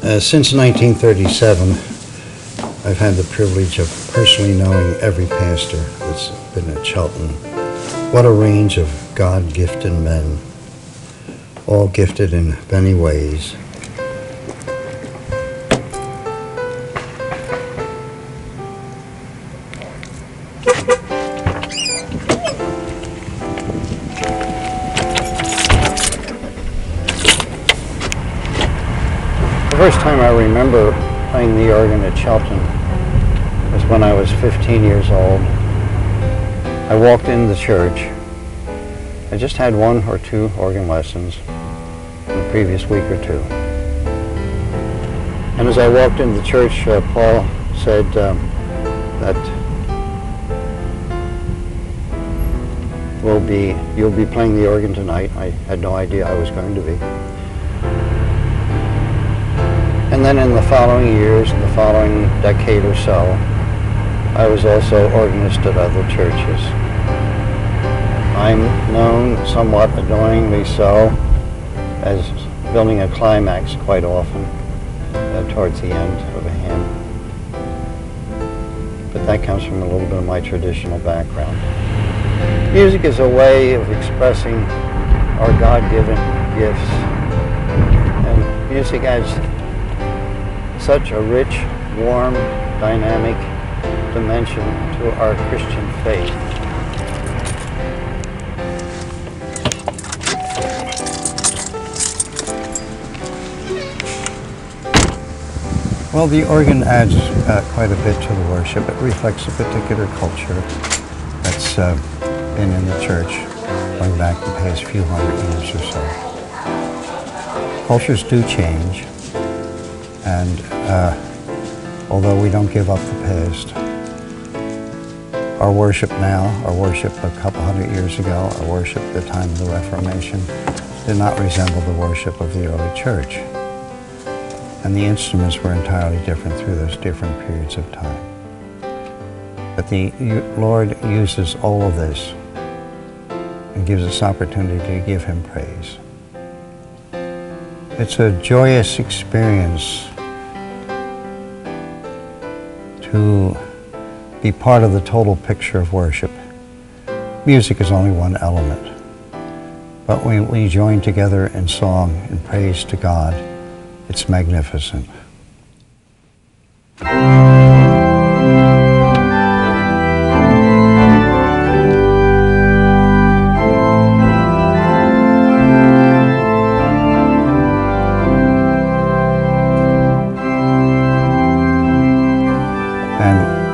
Since 1937, I've had the privilege of personally knowing every pastor that's been at Chelton. What a range of God-gifted men, all gifted in many ways. The first time I remember playing the organ at Chelton was when I was 15 years old. I walked in the church. I just had one or two organ lessons in the previous week or two. And as I walked into the church, Paul said that you'll be playing the organ tonight. I had no idea I was going to be. And then in the following years, in the following decade or so, I was also organist at other churches. I'm known, somewhat annoyingly so, as building a climax quite often towards the end of a hymn. But that comes from a little bit of my traditional background. Music is a way of expressing our God-given gifts. And music adds such a rich, warm, dynamic dimension to our Christian faith. Well, the organ adds quite a bit to the worship. It reflects a particular culture that's been in the church going back the past few hundred years or so. Cultures do change. And although we don't give up the past, our worship now, our worship a couple hundred years ago, our worship at the time of the Reformation, did not resemble the worship of the early church. And the instruments were entirely different through those different periods of time. But the Lord uses all of this and gives us opportunity to give Him praise. It's a joyous experience to be part of the total picture of worship. Music is only one element, but when we join together in song and praise to God, it's magnificent.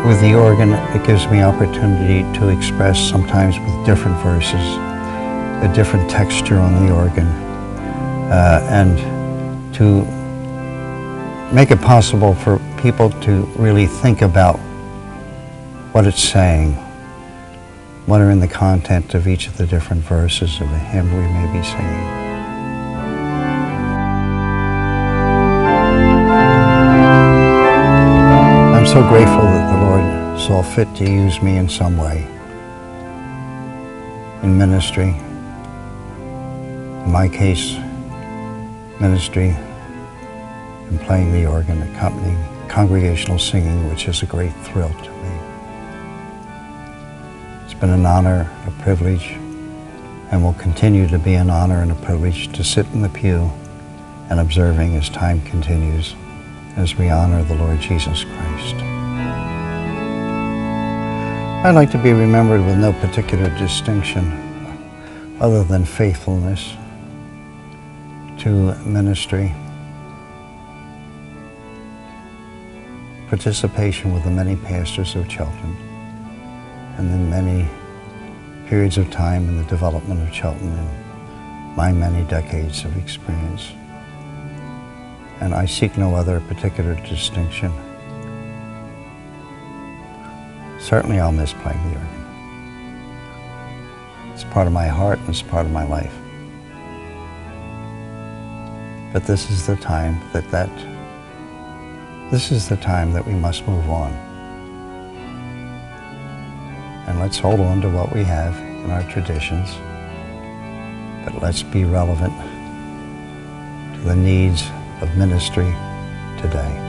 With the organ, it gives me opportunity to express, sometimes with different verses, a different texture on the organ, and to make it possible for people to really think about what it's saying, what are in the content of each of the different verses of a hymn we may be singing. I'm so grateful that the Lord saw fit to use me in some way in ministry. In my case, ministry and playing the organ, accompanying congregational singing, which is a great thrill to me. It's been an honor, a privilege, and will continue to be an honor and a privilege to sit in the pew and observing as time continues, as we honor the Lord Jesus Christ. I'd like to be remembered with no particular distinction other than faithfulness to ministry, participation with the many pastors of Chelton, and then many periods of time in the development of Chelton and my many decades of experience. And I seek no other particular distinction. Certainly I'll miss playing the organ. It's part of my heart and it's part of my life. But this is the time that we must move on. And let's hold on to what we have in our traditions, but let's be relevant to the needs of ministry today.